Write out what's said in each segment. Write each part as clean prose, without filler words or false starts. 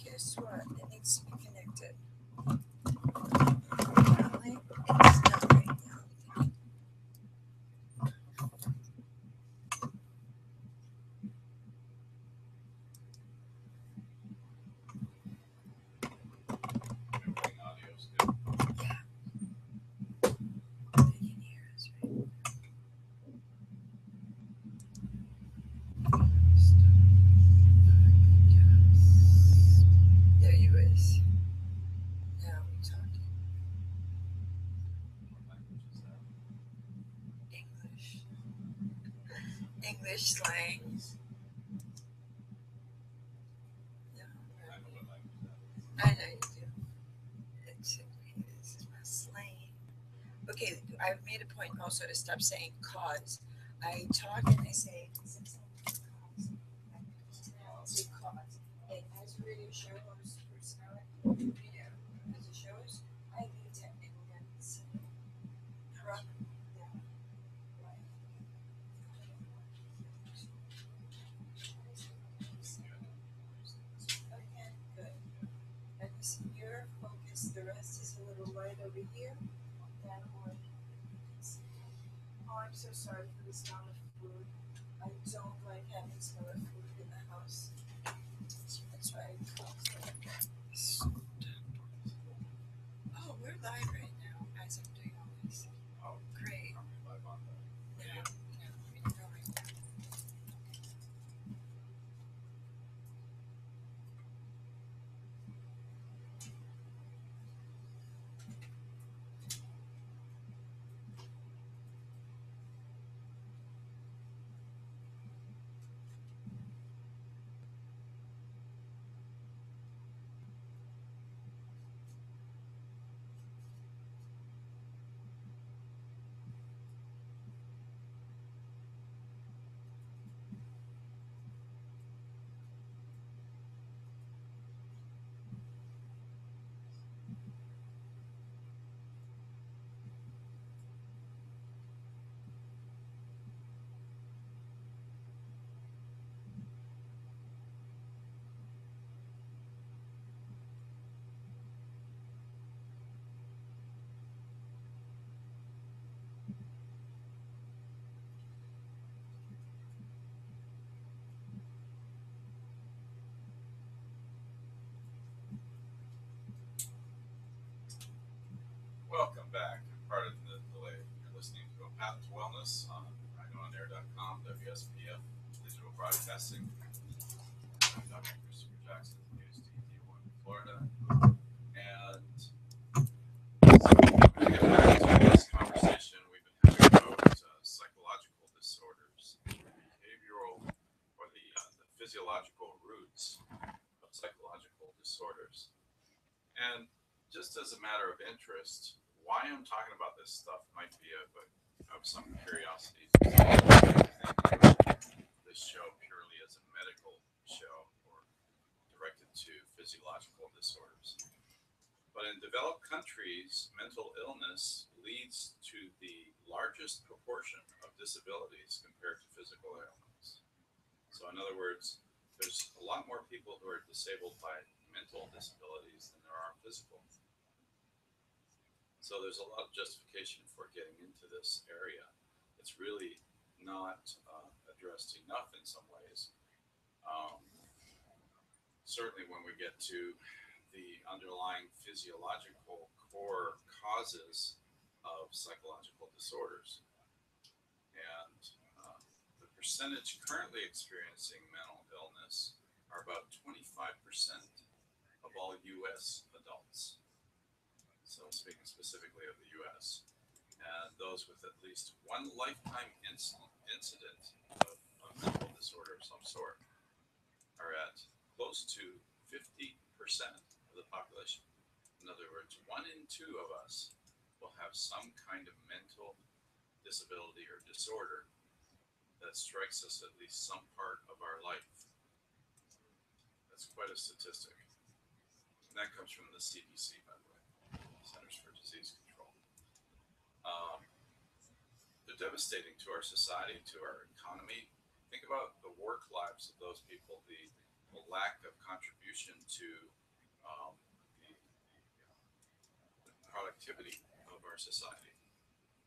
Guess what? It needs to be connected. Apparently, it's not right now. Audio's good. Yeah. They can hear us, right? There you is. Now we're talking What language is that? English. English slang. No, I know what language that is. I know you do. This is my slang. Okay, I've made a point also to stop saying cause. I talk and I say, since I'm cause, I'll say cause. And as a radio show host personality, as it shows, I need technical guidance. Correct? Yeah. Right. Okay, good. And listen, your focus, the rest is a little light over here. That one. Oh, I'm so sorry for the smell of food. I don't like having smell of food in the house. That's why I cooked it. Oh, we're live right now as I'm doing all this. Oh, Great. are we live on the No, radio? no, we don't know right now. Welcome back. Pardon the delay. You're listening to A Path to Wellness on rhinoanair.com, WSPF, Digital Broadcasting. I'm Dr. Christopher Jackson, PhD, D1, Florida. And so to get back to this conversation we've been having about psychological disorders, behavioral, or the physiological roots of psychological disorders. And just as a matter of interest, why I'm talking about this stuff might be of some curiosity. I think this show purely as a medical show or directed to physiological disorders. But in developed countries, mental illness leads to the largest proportion of disabilities compared to physical ailments. So in other words, there's a lot more people who are disabled by mental disabilities than there are physical. So there's a lot of justification for getting into this area. It's really not addressed enough in some ways. Certainly when we get to the underlying physiological core causes of psychological disorders. And the percentage currently experiencing mental illness are about 25% of all U.S. adults. So speaking specifically of the U.S., and those with at least one lifetime incident of mental disorder of some sort are at close to 50% of the population. In other words, 1 in 2 of us will have some kind of mental disability or disorder that strikes us at least some part of our life. That's quite a statistic. And that comes from the CDC, by the way, Centers for Disease Control. The devastating to our society, to our economy. Think about the work lives of those people, the lack of contribution to the productivity of our society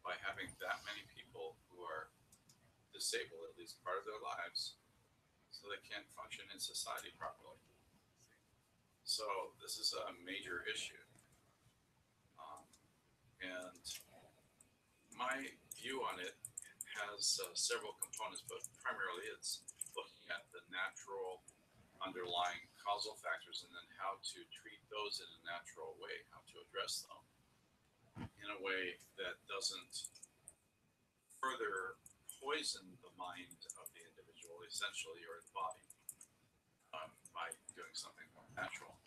by having that many people who are disabled at least part of their lives so they can't function in society properly. So this is a major issue. Um, and my view on it has several components, but primarily it's looking at the natural underlying causal factors and then how to treat those in a natural way, how to address them in a way that doesn't further poison the mind of the individual, essentially, or the body, by doing something more natural.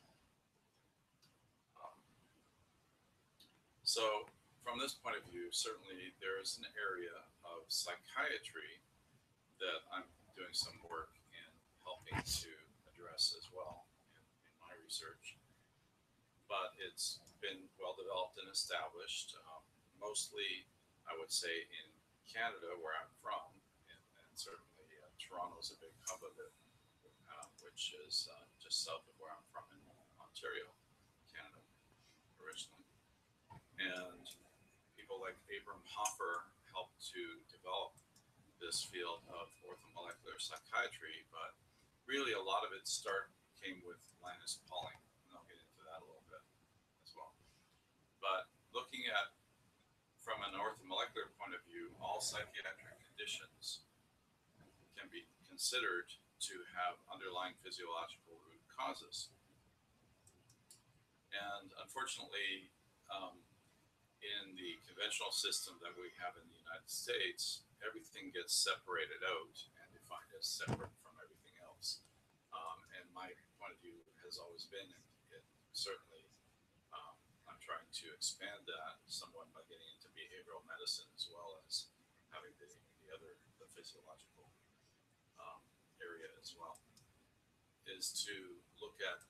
Um, so, from this point of view, certainly there is an area of psychiatry that I'm doing some work in helping to address as well in my research. But it's been well developed and established, mostly, I would say, in Canada, where I'm from, and certainly Toronto is a big hub of it, which is just south of where I'm from in Ontario, Canada, originally. And people like Abram Hoffer helped to develop this field of orthomolecular psychiatry, but really a lot of its start came with Linus Pauling, and I'll get into that a little bit as well. But looking at from an orthomolecular point of view, all psychiatric conditions can be considered to have underlying physiological root causes. And unfortunately, in the conventional system that we have in the United States, everything gets separated out and defined as separate from everything else. And my point of view has always been, and certainly I'm trying to expand that somewhat by getting into behavioral medicine as well as having the physiological area as well, is to look at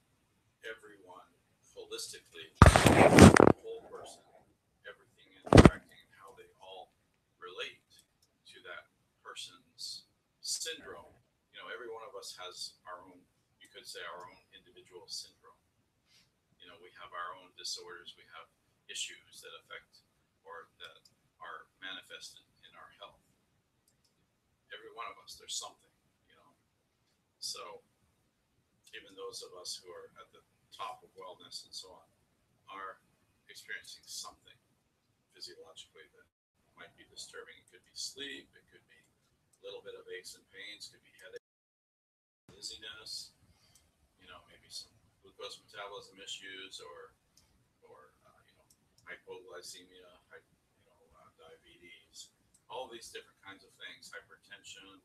everyone holistically, the whole person, everything interacting, and how they all relate to that person's syndrome. You know, every one of us has our own, you could say, our own individual syndrome. You know, we have our own disorders, we have issues that affect or that are manifested in our health. Every one of us, there's something, you know. So even those of us who are at the top of wellness and so on are experiencing something physiologically that might be disturbing. It could be sleep, it could be a little bit of aches and pains, could be headache, dizziness, you know, maybe some glucose metabolism issues or you know, hypoglycemia, diabetes, all these different kinds of things, hypertension,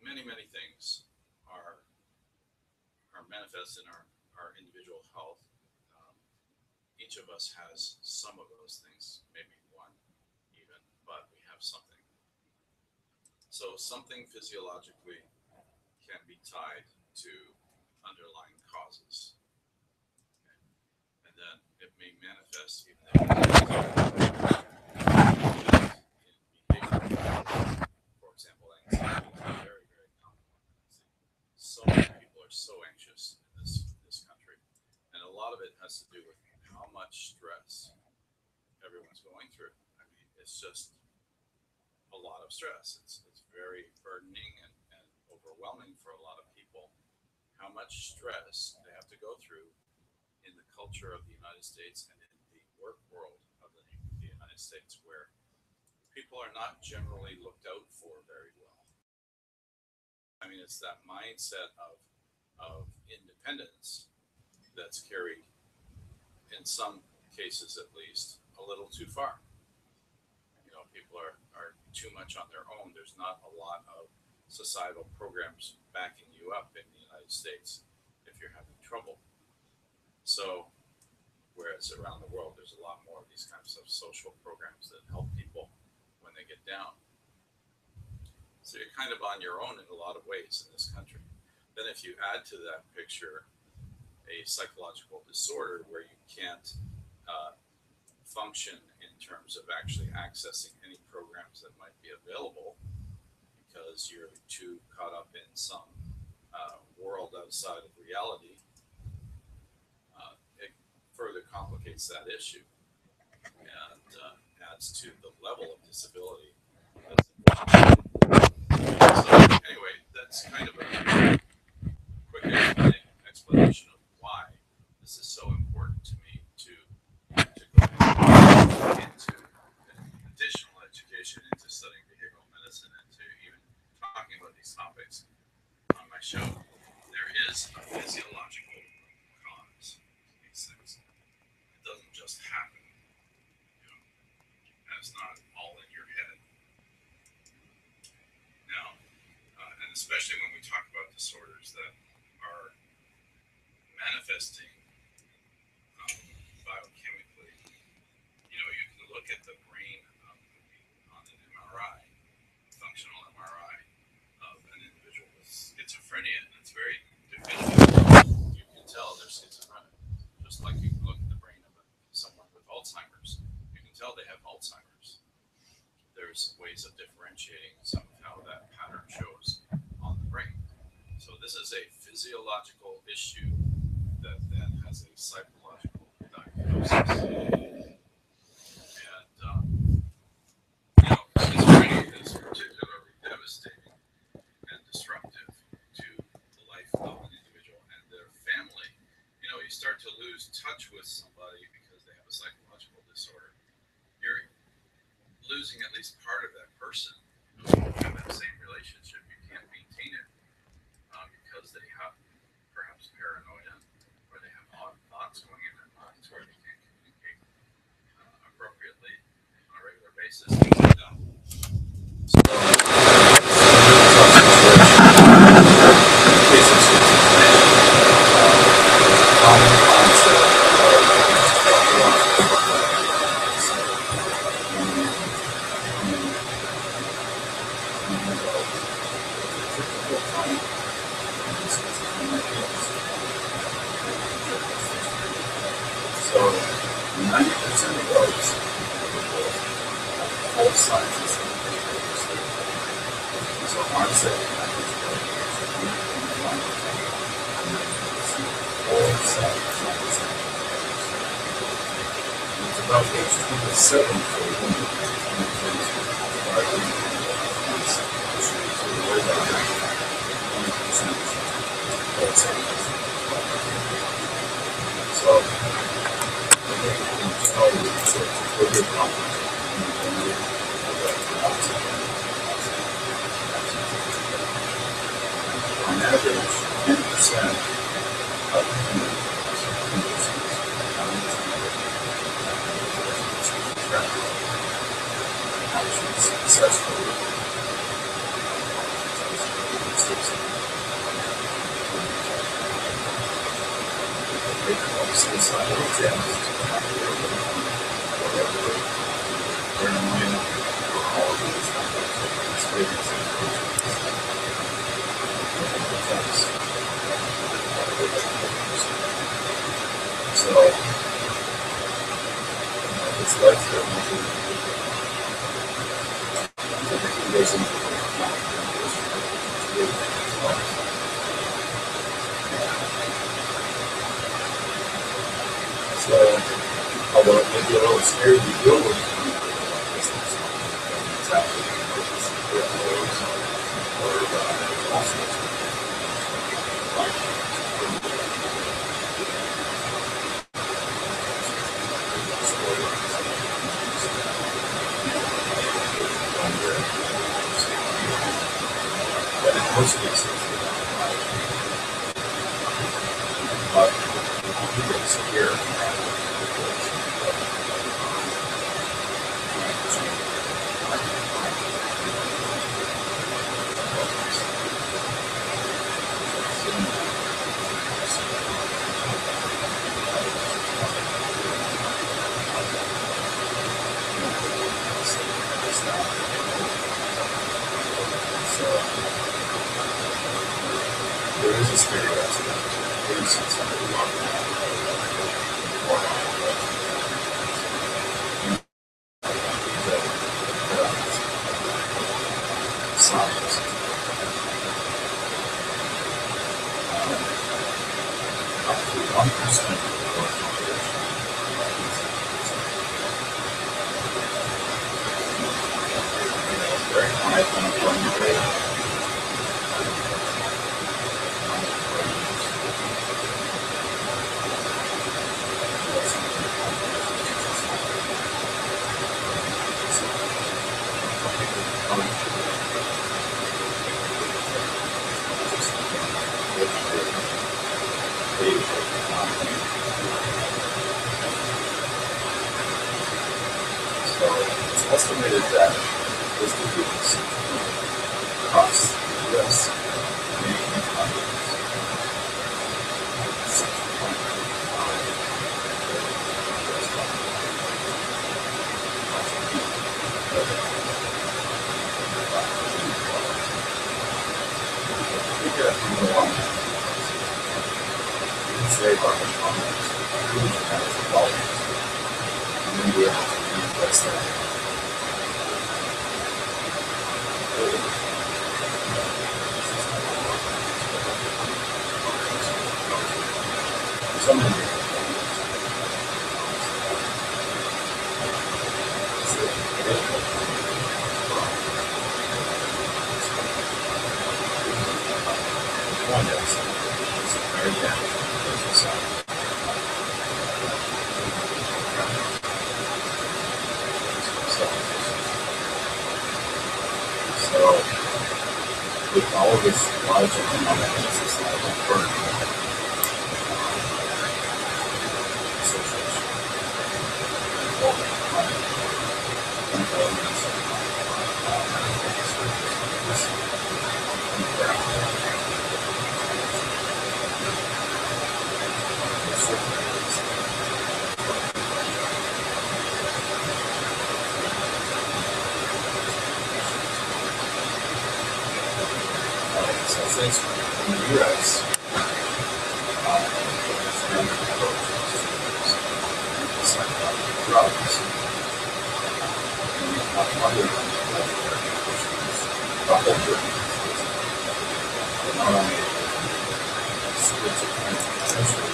many things are manifest in our individual health. Each of us has some of those things, maybe one even, but we have something. So something physiologically can be tied to underlying causes. Okay. And then it may manifest even in behavior. For example, anxiety is a very common one. So many people are so anxious in this country. And a lot of it has to do with how much stress everyone's going through. I mean, it's just a lot of stress. It's very burdening and overwhelming for a lot of people how much stress they have to go through in the culture of the United States and in the work world of the United States, where people are not generally looked out for very well. I mean, it's that mindset of independence that's carried, in some cases at least, a little too far. You know, people are too much on their own. There's not a lot of societal programs backing you up in the United States if you're having trouble. So, whereas around the world, there's a lot more of these kinds of social programs that help people when they get down. So you're kind of on your own in a lot of ways in this country. Then if you add to that picture a psychological disorder where you can't function in terms of actually accessing any programs that might be available because you're too caught up in some world outside of reality, it further complicates that issue and adds to the level of disability. So anyway, that's kind of a quick explanation of why this is so important to me to go into additional education into studying behavioral medicine and to even talking about these topics on my show. There is a physiological cause to these things. It doesn't just happen. And it's not all in your head. Now, and especially when we talk about disorders that are manifesting biochemically, you can look at the brain on an MRI, functional MRI of an individual with schizophrenia, and it's very definitive. You can tell they're schizophrenic, just like you can look at the brain of someone with Alzheimer's. You can tell they have Alzheimer's. There's ways of differentiating some of how that pattern shows on the brain. So this is a physiological issue that then has a psychological diagnosis. And, schizophrenia is particularly devastating and disruptive to the life of an individual and their family. You start to lose touch with somebody because they have a psychological disorder. You're losing at least part of that person. You have that same relationship. You can't maintain it because they have perhaps paranoia or they have odd thoughts going in their minds where they can't communicate appropriately on a regular basis. Things like that. So 90% of those both sciences so onset it's about age 27 for women. So on average, 10% of actually successfully suicidal attempts, whatever paranoia or all of these experiences. So, it's led to so, although it may be a little scary to deal with, it's actually all sorts of but in most cases, but it's severe. There is a scary aspect. For instance, I would love to have more So it's estimated that this disease costs the U.S. Canadian economies $6.5 save our economies huge amounts of dollars, and then be able to reinvest that. So many So, with all of this large economic and societal burden, situation, so since in the U.S., drugs, other not only schizophrenia, essentially,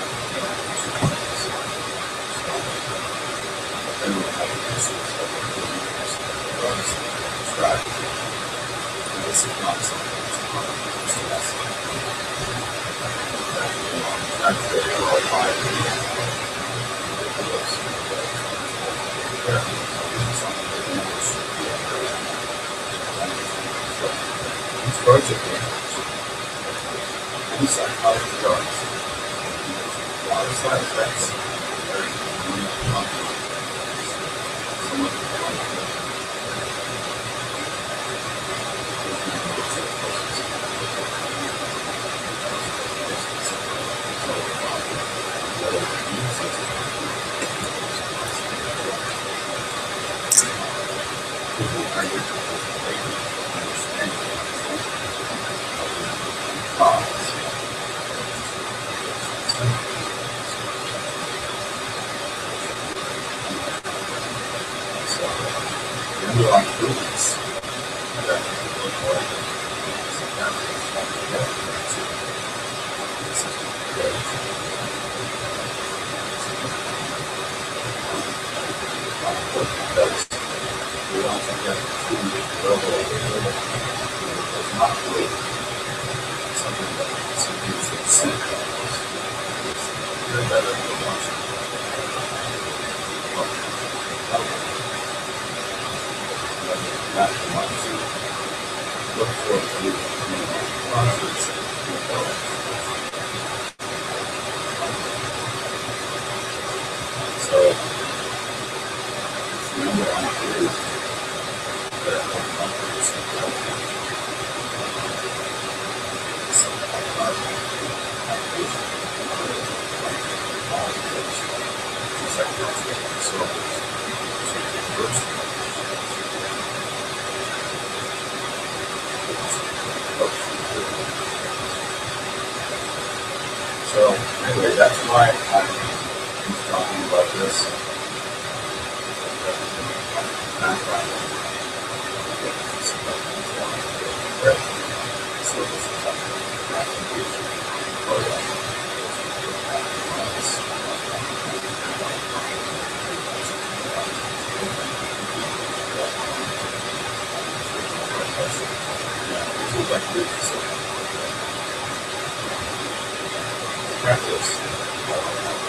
then we have issues of drugs prescribed. And this is not something that's common. That's really all five. These drugs are dangerous. Any psychotic drugs, a lot of side effects, very So anyway, that's why I'm talking about this. Practice.